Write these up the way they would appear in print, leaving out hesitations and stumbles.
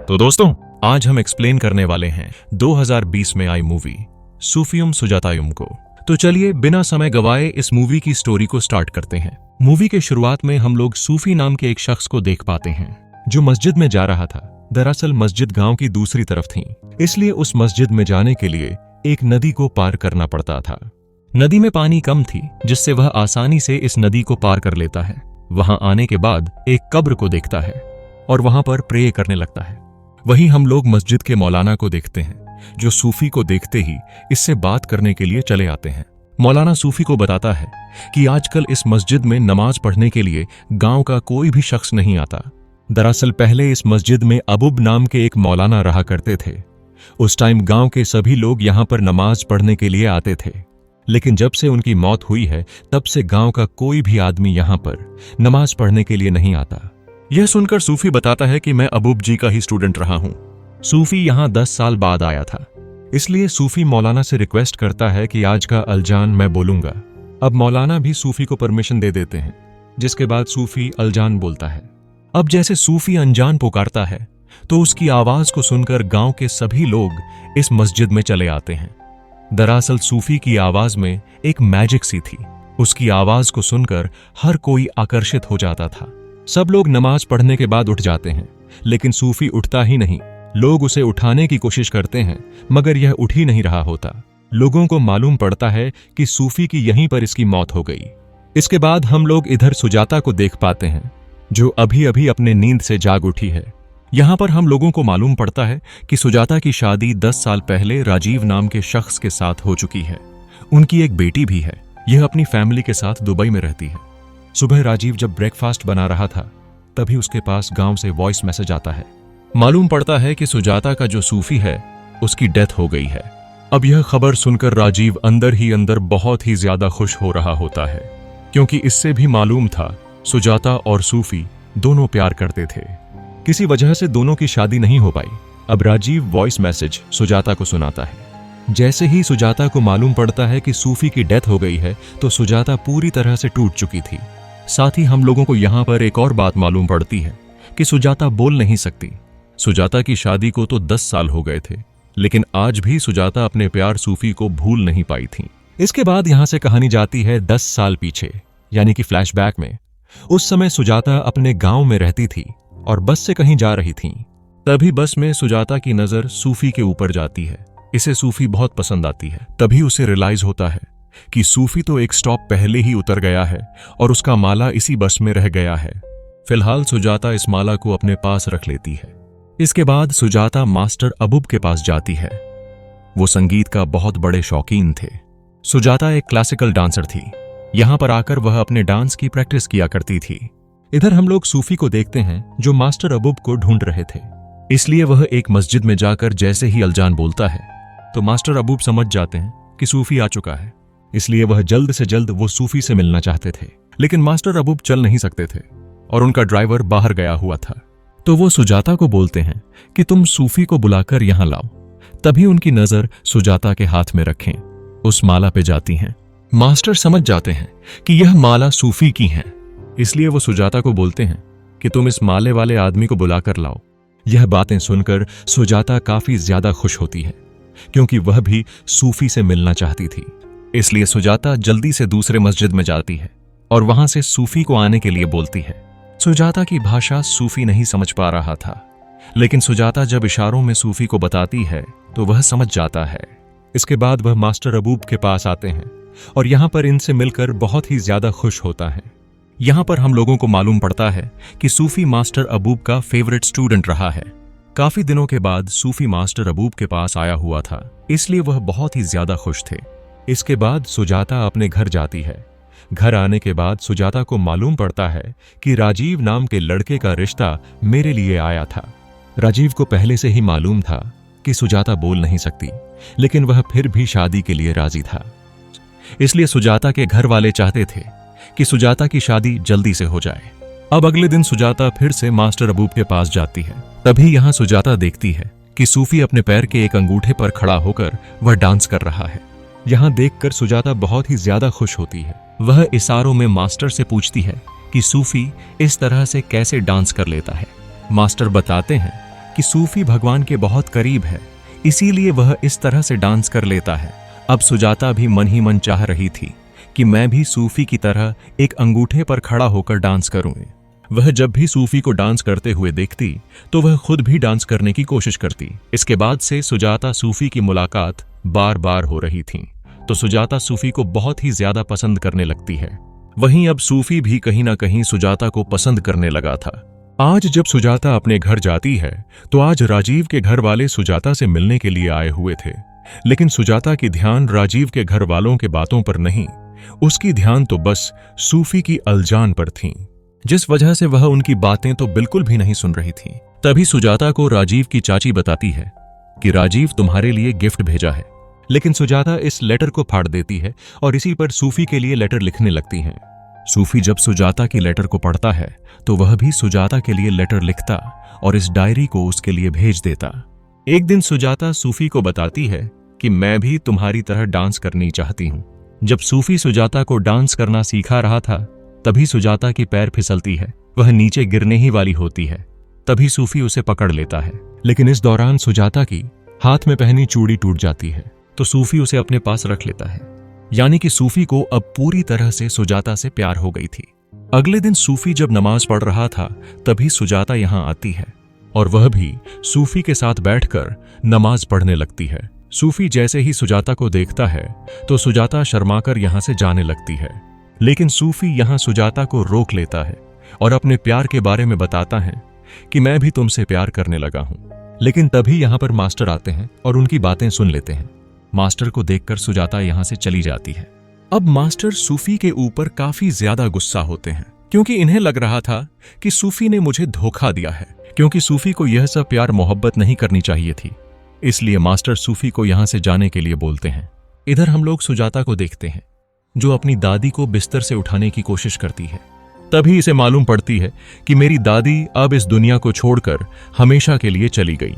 तो दोस्तों, आज हम एक्सप्लेन करने वाले हैं 2020 में आई मूवी सूफियुम सुजातायुम को। तो चलिए बिना समय गवाए इस मूवी की स्टोरी को स्टार्ट करते हैं। मूवी के शुरुआत में हम लोग सूफी नाम के एक शख्स को देख पाते हैं जो मस्जिद में जा रहा था। दरअसल मस्जिद गांव की दूसरी तरफ थी, इसलिए उस मस्जिद में जाने के लिए एक नदी को पार करना पड़ता था। नदी में पानी कम थी, जिससे वह आसानी से इस नदी को पार कर लेता है। वहां आने के बाद एक कब्र को देखता है और वहां पर प्रे करने लगता है। वहीं हम लोग मस्जिद के मौलाना को देखते हैं, जो सूफी को देखते ही इससे बात करने के लिए चले आते हैं। मौलाना सूफी को बताता है कि आजकल इस मस्जिद में नमाज पढ़ने के लिए गांव का कोई भी शख्स नहीं आता। दरअसल पहले इस मस्जिद में अबुब नाम के एक मौलाना रहा करते थे। उस टाइम गांव के सभी लोग यहां पर नमाज पढ़ने के लिए आते थे, लेकिन जब से उनकी मौत हुई है तब से गांव का कोई भी आदमी यहां पर नमाज पढ़ने के लिए नहीं आता। यह सुनकर सूफी बताता है कि मैं अबूब जी का ही स्टूडेंट रहा हूं। सूफी यहां 10 साल बाद आया था, इसलिए सूफी मौलाना से रिक्वेस्ट करता है कि आज का अलजान मैं बोलूंगा। अब मौलाना भी सूफी को परमिशन दे देते हैं, जिसके बाद सूफी अलजान बोलता है। अब जैसे सूफी अनजान पुकारता है तो उसकी आवाज को सुनकर गांव के सभी लोग इस मस्जिद में चले आते हैं। दरअसल सूफी की आवाज में एक मैजिक सी थी। उसकी आवाज को सुनकर हर कोई आकर्षित हो जाता था। सब लोग नमाज पढ़ने के बाद उठ जाते हैं, लेकिन सूफी उठता ही नहीं। लोग उसे उठाने की कोशिश करते हैं, मगर यह उठ ही नहीं रहा होता। लोगों को मालूम पड़ता है कि सूफी की यहीं पर इसकी मौत हो गई। इसके बाद हम लोग इधर सुजाता को देख पाते हैं, जो अभी अभी अपने नींद से जाग उठी है। यहां पर हम लोगों को मालूम पड़ता है कि सुजाता की शादी 10 साल पहले राजीव नाम के शख्स के साथ हो चुकी है। उनकी एक बेटी भी है। यह अपनी फैमिली के साथ दुबई में रहती है। सुबह राजीव जब ब्रेकफास्ट बना रहा था, तभी उसके पास गांव से वॉइस मैसेज आता है। मालूम पड़ता है कि सुजाता का जो सूफी है उसकी डेथ हो गई है। अब यह खबर सुनकर राजीव अंदर ही अंदर बहुत ही ज्यादा खुश हो रहा होता है, क्योंकि इससे भी मालूम था सुजाता और सूफी दोनों प्यार करते थे। किसी वजह से दोनों की शादी नहीं हो पाई। अब राजीव वॉइस मैसेज सुजाता को सुनाता है। जैसे ही सुजाता को मालूम पड़ता है कि सूफी की डेथ हो गई है, तो सुजाता पूरी तरह से टूट चुकी थी। साथ ही हम लोगों को यहाँ पर एक और बात मालूम पड़ती है कि सुजाता बोल नहीं सकती। सुजाता की शादी को तो 10 साल हो गए थे, लेकिन आज भी सुजाता अपने प्यार सूफी को भूल नहीं पाई थी। इसके बाद यहाँ से कहानी जाती है 10 साल पीछे, यानी कि फ्लैशबैक में। उस समय सुजाता अपने गांव में रहती थी और बस से कहीं जा रही थी। तभी बस में सुजाता की नजर सूफी के ऊपर जाती है। इसे सूफी बहुत पसंद आती है। तभी उसे रियलाइज होता है कि सूफी तो एक स्टॉप पहले ही उतर गया है और उसका माला इसी बस में रह गया है। फिलहाल सुजाता इस माला को अपने पास रख लेती है। इसके बाद सुजाता मास्टर अबूब के पास जाती है। वो संगीत का बहुत बड़े शौकीन थे। सुजाता एक क्लासिकल डांसर थी। यहां पर आकर वह अपने डांस की प्रैक्टिस किया करती थी। इधर हम लोग सूफी को देखते हैं, जो मास्टर अबूब को ढूंढ रहे थे। इसलिए वह एक मस्जिद में जाकर जैसे ही अलजान बोलता है, तो मास्टर अबूब समझ जाते हैं कि सूफी आ चुका है। इसलिए वह जल्द से जल्द वो सूफी से मिलना चाहते थे, लेकिन मास्टर अबूब चल नहीं सकते थे और उनका ड्राइवर बाहर गया हुआ था। तो वो सुजाता को बोलते हैं कि तुम सूफी को बुलाकर यहां लाओ। तभी उनकी नजर सुजाता के हाथ में रखें उस माला पे जाती हैं। मास्टर समझ जाते हैं कि यह माला सूफी की है, इसलिए वो सुजाता को बोलते हैं कि तुम इस माले वाले आदमी को बुलाकर लाओ। यह बातें सुनकर सुजाता काफी ज्यादा खुश होती है, क्योंकि वह भी सूफी से मिलना चाहती थी। इसलिए सुजाता जल्दी से दूसरे मस्जिद में जाती है और वहां से सूफी को आने के लिए बोलती है। सुजाता की भाषा सूफी नहीं समझ पा रहा था, लेकिन सुजाता जब इशारों में सूफी को बताती है तो वह समझ जाता है। इसके बाद वह मास्टर अबूब के पास आते हैं और यहां पर इनसे मिलकर बहुत ही ज्यादा खुश होता है। यहां पर हम लोगों को मालूम पड़ता है कि सूफी मास्टर अबूब का फेवरेट स्टूडेंट रहा है। काफी दिनों के बाद सूफी मास्टर अबूब के पास आया हुआ था, इसलिए वह बहुत ही ज्यादा खुश थे। इसके बाद सुजाता अपने घर जाती है। घर आने के बाद सुजाता को मालूम पड़ता है कि राजीव नाम के लड़के का रिश्ता मेरे लिए आया था। राजीव को पहले से ही मालूम था कि सुजाता बोल नहीं सकती, लेकिन वह फिर भी शादी के लिए राजी था। इसलिए सुजाता के घर वाले चाहते थे कि सुजाता की शादी जल्दी से हो जाए। अब अगले दिन सुजाता फिर से मास्टर अबूब के पास जाती है। तभी यहाँ सुजाता देखती है कि सूफी अपने पैर के एक अंगूठे पर खड़ा होकर वह डांस कर रहा है। यहाँ देखकर सुजाता बहुत ही ज्यादा खुश होती है। वह इशारों में मास्टर से पूछती है कि सूफी इस तरह से कैसे डांस कर लेता है। मास्टर बताते हैं कि सूफी भगवान के बहुत करीब है, इसीलिए वह इस तरह से डांस कर लेता है। अब सुजाता भी मन ही मन चाह रही थी कि मैं भी सूफी की तरह एक अंगूठे पर खड़ा होकर डांस करूं। वह जब भी सूफी को डांस करते हुए देखती तो वह खुद भी डांस करने की कोशिश करती। इसके बाद से सुजाता सूफी की मुलाकात बार बार हो रही थी, तो सुजाता सूफी को बहुत ही ज्यादा पसंद करने लगती है। वहीं अब सूफी भी कहीं ना कहीं सुजाता को पसंद करने लगा था। आज जब सुजाता अपने घर जाती है तो आज राजीव के घर वाले सुजाता से मिलने के लिए आए हुए थे, लेकिन सुजाता की ध्यान राजीव के घर वालों के बातों पर नहीं, उसकी ध्यान तो बस सूफी की अलजान पर थी, जिस वजह से वह उनकी बातें तो बिल्कुल भी नहीं सुन रही थी। तभी सुजाता को राजीव की चाची बताती है कि राजीव तुम्हारे लिए गिफ्ट भेजा है, लेकिन सुजाता इस लेटर को फाड़ देती है और इसी पर सूफी के लिए लेटर लिखने लगती हैं। सूफी जब सुजाता की लेटर को पढ़ता है तो वह भी सुजाता के लिए लेटर लिखता और इस डायरी को उसके लिए भेज देता। एक दिन सुजाता सूफी को बताती है कि मैं भी तुम्हारी तरह डांस करनी चाहती हूं। जब सूफी सुजाता को डांस करना सिखा रहा था तभी सुजाता की पैर फिसलती है, वह नीचे गिरने ही वाली होती है। तभी सूफी उसे पकड़ लेता है, लेकिन इस दौरान सुजाता की हाथ में पहनी चूड़ी टूट जाती है, तो सूफी उसे अपने पास रख लेता है। यानी कि सूफी को अब पूरी तरह से सुजाता से प्यार हो गई थी। अगले दिन सूफी जब नमाज पढ़ रहा था तभी सुजाता यहां आती है और वह भी सूफी के साथ बैठकर नमाज पढ़ने लगती है। सूफी जैसे ही सुजाता को देखता है तो सुजाता शर्माकर यहां से जाने लगती है, लेकिन सूफी यहां सुजाता को रोक लेता है और अपने प्यार के बारे में बताता है कि मैं भी तुमसे प्यार करने लगा हूं। लेकिन तभी यहां पर मास्टर आते हैं और उनकी बातें सुन लेते हैं। मास्टर को देखकर सुजाता यहां से चली जाती है। अब मास्टर सूफी के ऊपर काफी ज्यादा गुस्सा होते हैं, क्योंकि इन्हें लग रहा था कि सूफी ने मुझे धोखा दिया है, क्योंकि सूफी को यह सब प्यार मोहब्बत नहीं करनी चाहिए थी। इसलिए मास्टर सूफी को यहां से जाने के लिए बोलते हैं। इधर हम लोग सुजाता को देखते हैं जो अपनी दादी को बिस्तर से उठाने की कोशिश करती है। तभी इसे मालूम पड़ती है कि मेरी दादी अब इस दुनिया को छोड़कर हमेशा के लिए चली गई।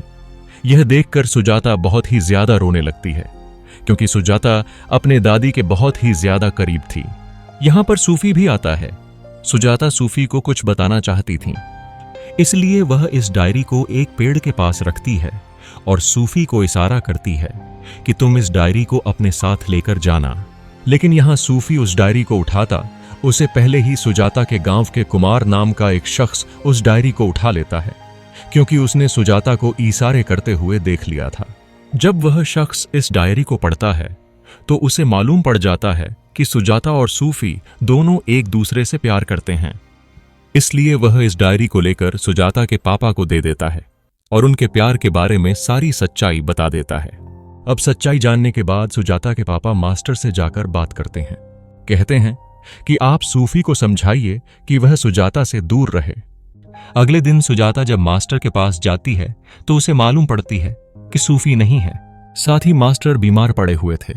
यह देखकर सुजाता बहुत ही ज्यादा रोने लगती है, क्योंकि सुजाता अपने दादी के बहुत ही ज्यादा करीब थी। यहां पर सूफी भी आता है। सुजाता सूफी को कुछ बताना चाहती थी, इसलिए वह इस डायरी को एक पेड़ के पास रखती है और सूफी को इशारा करती है कि तुम इस डायरी को अपने साथ लेकर जाना। लेकिन यहां सूफी उस डायरी को उठाता उससे पहले ही सुजाता के गांव के कुमार नाम का एक शख्स उस डायरी को उठा लेता है, क्योंकि उसने सुजाता को इशारे करते हुए देख लिया था। जब वह शख्स इस डायरी को पढ़ता है तो उसे मालूम पड़ जाता है कि सुजाता और सूफी दोनों एक दूसरे से प्यार करते हैं। इसलिए वह इस डायरी को लेकर सुजाता के पापा को दे देता है और उनके प्यार के बारे में सारी सच्चाई बता देता है। अब सच्चाई जानने के बाद सुजाता के पापा मास्टर से जाकर बात करते हैं। कहते हैं कि आप सूफी को समझाइए कि वह सुजाता से दूर रहे। अगले दिन सुजाता जब मास्टर के पास जाती है तो उसे मालूम पड़ती है कि सूफी नहीं है, साथ ही मास्टर बीमार पड़े हुए थे।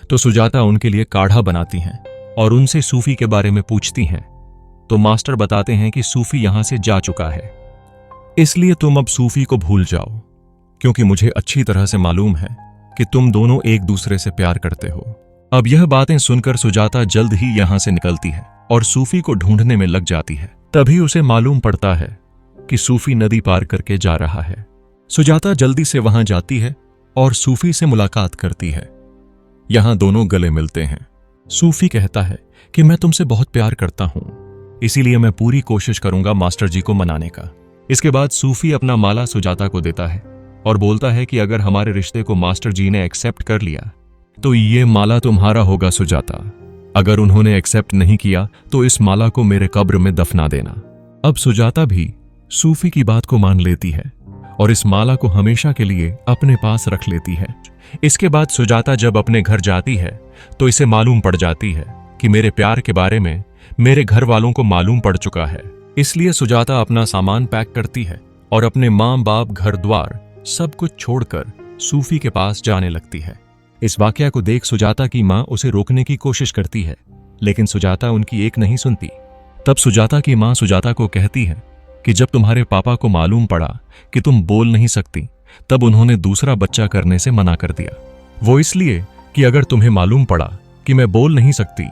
तो सुजाता उनके लिए काढ़ा बनाती हैं और उनसे सूफी के बारे में पूछती हैं। तो मास्टर बताते हैं कि सूफी यहां से जा चुका है, इसलिए तुम अब सूफी को भूल जाओ, क्योंकि मुझे अच्छी तरह से मालूम है कि तुम दोनों एक दूसरे से प्यार करते हो। अब यह बातें सुनकर सुजाता जल्द ही यहां से निकलती है और सूफी को ढूंढने में लग जाती है। तभी उसे मालूम पड़ता है कि सूफी नदी पार करके जा रहा है। सुजाता जल्दी से वहां जाती है और सूफी से मुलाकात करती है। यहां दोनों गले मिलते हैं। सूफी कहता है कि मैं तुमसे बहुत प्यार करता हूं, इसीलिए मैं पूरी कोशिश करूंगा मास्टर जी को मनाने का। इसके बाद सूफी अपना माला सुजाता को देता है और बोलता है कि अगर हमारे रिश्ते को मास्टर जी ने एक्सेप्ट कर लिया तो ये माला तुम्हारा होगा सुजाता। अगर उन्होंने एक्सेप्ट नहीं किया तो इस माला को मेरे कब्र में दफना देना। अब सुजाता भी सूफी की बात को मान लेती है और इस माला को हमेशा के लिए अपने पास रख लेती है। इसके बाद सुजाता जब अपने घर जाती है तो इसे मालूम पड़ जाती है कि मेरे प्यार के बारे में मेरे घर वालों को मालूम पड़ चुका है। इसलिए सुजाता अपना सामान पैक करती है और अपने माँ बाप घर द्वार सब कुछ छोड़कर सूफी के पास जाने लगती है। इस वाकया को देख सुजाता की माँ उसे रोकने की कोशिश करती है, लेकिन सुजाता उनकी एक नहीं सुनती। तब सुजाता की माँ सुजाता को कहती है कि जब तुम्हारे पापा को मालूम पड़ा कि तुम बोल नहीं सकती, तब उन्होंने दूसरा बच्चा करने से मना कर दिया। वो इसलिए कि अगर तुम्हें मालूम पड़ा कि मैं बोल नहीं सकती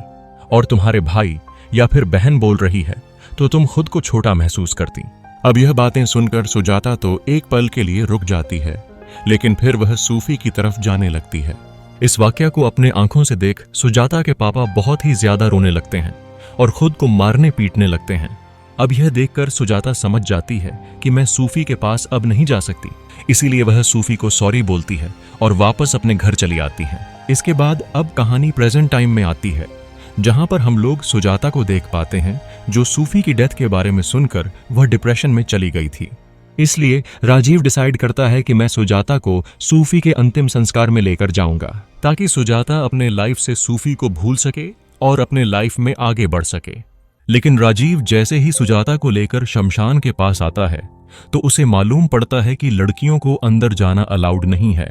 और तुम्हारे भाई या फिर बहन बोल रही है तो तुम खुद को छोटा महसूस करती अब यह बातें सुनकर सुजाता तो एक पल के लिए रुक जाती है, लेकिन फिर वह सूफी की तरफ जाने लगती है। इस वाकया को अपने आंखों से देख सुजाता के पापा बहुत ही ज्यादा रोने लगते हैं और खुद को मारने पीटने लगते हैं। अब यह देखकर सुजाता समझ जाती है कि मैं सूफी के पास अब नहीं जा सकती, इसीलिए वह सूफी को सॉरी बोलती है और वापस अपने घर चली आती है। इसके बाद अब कहानी प्रेजेंट टाइम में आती है, जहां पर हम लोग सुजाता को देख पाते हैं, जो सूफी की डेथ के बारे में सुनकर वह डिप्रेशन में चली गई थी। इसलिए राजीव डिसाइड करता है कि मैं सुजाता को सूफी के अंतिम संस्कार में लेकर जाऊंगा, ताकि सुजाता अपने लाइफ से सूफी को भूल सके और अपने लाइफ में आगे बढ़ सके। लेकिन राजीव जैसे ही सुजाता को लेकर शमशान के पास आता है तो उसे मालूम पड़ता है कि लड़कियों को अंदर जाना अलाउड नहीं है।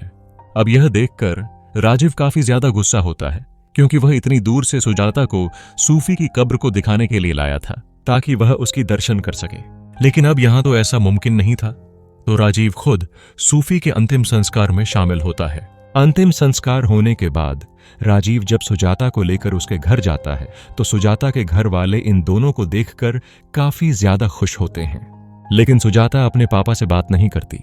अब यह देखकर राजीव काफी ज्यादा गुस्सा होता है, क्योंकि वह इतनी दूर से सुजाता को सूफी की कब्र को दिखाने के लिए लाया था, ताकि वह उसकी दर्शन कर सके। लेकिन अब यहां तो ऐसा मुमकिन नहीं था, तो राजीव खुद सूफी के अंतिम संस्कार में शामिल होता है। अंतिम संस्कार होने के बाद राजीव जब सुजाता को लेकर उसके घर जाता है तो सुजाता के घर वाले इन दोनों को देखकर काफी ज्यादा खुश होते हैं। लेकिन सुजाता अपने पापा से बात नहीं करती,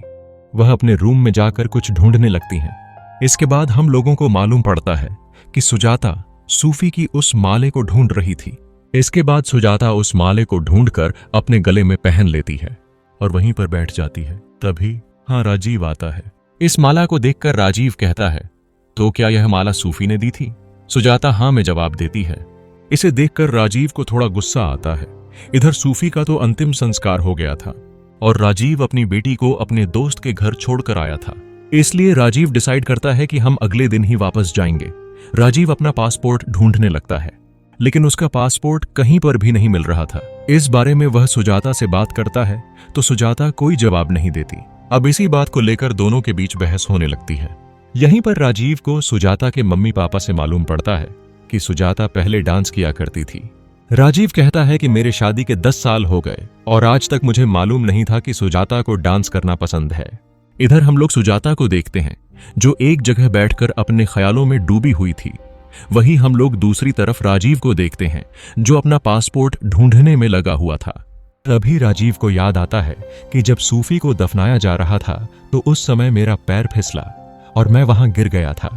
वह अपने रूम में जाकर कुछ ढूंढने लगती हैं। इसके बाद हम लोगों को मालूम पड़ता है कि सुजाता सूफी की उस माले को ढूंढ रही थी। इसके बाद सुजाता उस माले को ढूंढकर अपने गले में पहन लेती है और वहीं पर बैठ जाती है। तभी राजीव आता है। इस माला को देखकर राजीव कहता है, तो क्या यह माला सूफी ने दी थी? सुजाता हाँ में जवाब देती है। इसे देखकर राजीव को थोड़ा गुस्सा आता है। इधर सूफी का तो अंतिम संस्कार हो गया था और राजीव अपनी बेटी को अपने दोस्त के घर छोड़कर आया था, इसलिए राजीव डिसाइड करता है कि हम अगले दिन ही वापस जाएंगे। राजीव अपना पासपोर्ट ढूंढने लगता है, लेकिन उसका पासपोर्ट कहीं पर भी नहीं मिल रहा था। इस बारे में वह सुजाता से बात करता है तो सुजाता कोई जवाब नहीं देती। अब इसी बात को लेकर दोनों के बीच बहस होने लगती है। यहीं पर राजीव को सुजाता के मम्मी पापा से मालूम पड़ता है कि सुजाता पहले डांस किया करती थी। राजीव कहता है कि मेरे शादी के 10 साल हो गए और आज तक मुझे मालूम नहीं था कि सुजाता को डांस करना पसंद है। इधर हम लोग सुजाता को देखते हैं, जो एक जगह बैठकर अपने ख्यालों में डूबी हुई थी। वहीं हम लोग दूसरी तरफ राजीव को देखते हैं, जो अपना पासपोर्ट ढूंढने में लगा हुआ था। तभी राजीव को याद आता है कि जब सूफी को दफनाया जा रहा था तो उस समय मेरा पैर फिसला और मैं वहां गिर गया था,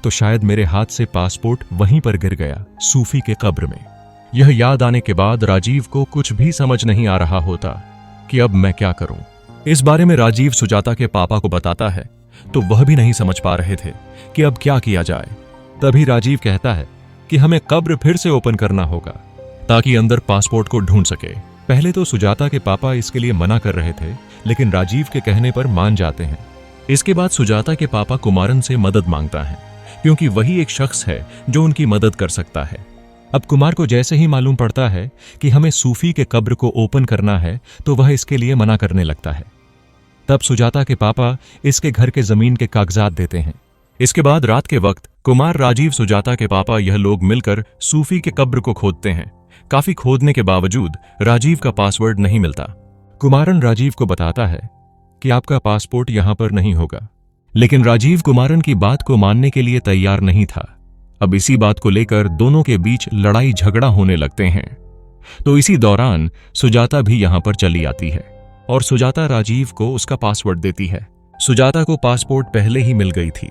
तो शायद मेरे हाथ से पासपोर्ट वहीं पर गिर गया, सूफी के कब्र में। यह याद आने के बाद राजीव को कुछ भी समझ नहीं आ रहा होता कि अब मैं क्या करूं। इस बारे में राजीव सुजाता के पापा को बताता है तो वह भी नहीं समझ पा रहे थे कि अब क्या किया जाए। तभी राजीव कहता है कि हमें कब्र फिर से ओपन करना होगा ताकि अंदर पासपोर्ट को ढूंढ सके। पहले तो सुजाता के पापा इसके लिए मना कर रहे थे, लेकिन राजीव के कहने पर मान जाते हैं। इसके बाद सुजाता के पापा कुमारन से मदद मांगता है, क्योंकि वही एक शख्स है जो उनकी मदद कर सकता है। अब कुमार को जैसे ही मालूम पड़ता है कि हमें सूफी के कब्र को ओपन करना है तो वह इसके लिए मना करने लगता है। तब सुजाता के पापा इसके घर के जमीन के कागजात देते हैं। इसके बाद रात के वक्त कुमार, राजीव, सुजाता के पापा यह लोग मिलकर सूफी के कब्र को खोदते हैं। काफी खोदने के बावजूद राजीव का पासवर्ड नहीं मिलता। कुमारन राजीव को बताता है कि आपका पासपोर्ट यहां पर नहीं होगा, लेकिन राजीव कुमारन की बात को मानने के लिए तैयार नहीं था। अब इसी बात को लेकर दोनों के बीच लड़ाई झगड़ा होने लगते हैं। तो इसी दौरान सुजाता भी यहां पर चली आती है और सुजाता राजीव को उसका पासवर्ड देती है। सुजाता को पासपोर्ट पहले ही मिल गई थी,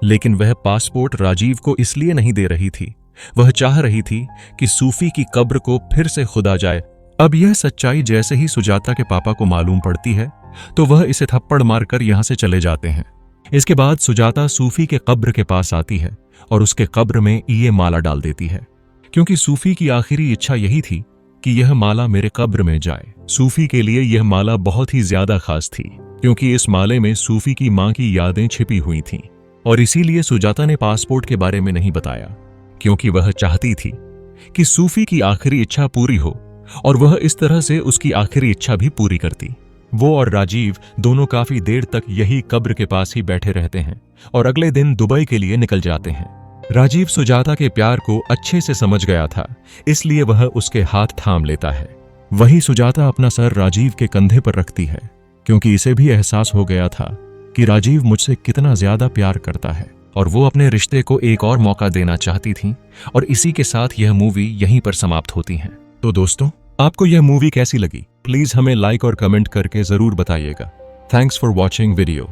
लेकिन वह पासपोर्ट राजीव को इसलिए नहीं दे रही थी, वह चाह रही थी कि सूफी की कब्र को फिर से खुदा जाए। अब यह सच्चाई जैसे ही सुजाता के पापा को मालूम पड़ती है तो वह इसे थप्पड़ मारकर यहां से चले जाते हैं। इसके बाद सुजाता सूफी के कब्र के पास आती है और उसके कब्र में ये माला डाल देती है, क्योंकि सूफी की आखिरी इच्छा यही थी कि यह माला मेरे कब्र में जाए। सूफी के लिए यह माला बहुत ही ज्यादा खास थी, क्योंकि इस माले में सूफी की मां की यादें छिपी हुई थीं, और इसीलिए सुजाता ने पासपोर्ट के बारे में नहीं बताया, क्योंकि वह चाहती थी कि सूफी की आखिरी इच्छा पूरी हो और वह इस तरह से उसकी आखिरी इच्छा भी पूरी करती। वो और राजीव दोनों काफी देर तक यही कब्र के पास ही बैठे रहते हैं और अगले दिन दुबई के लिए निकल जाते हैं। राजीव सुजाता के प्यार को अच्छे से समझ गया था, इसलिए वह उसके हाथ थाम लेता है। वही सुजाता अपना सर राजीव के कंधे पर रखती है, क्योंकि इसे भी एहसास हो गया था कि राजीव मुझसे कितना ज्यादा प्यार करता है और वो अपने रिश्ते को एक और मौका देना चाहती थी। और इसी के साथ यह मूवी यहीं पर समाप्त होती है। तो दोस्तों, आपको यह मूवी कैसी लगी? प्लीज हमें लाइक और कमेंट करके जरूर बताइएगा। Thanks for watching video.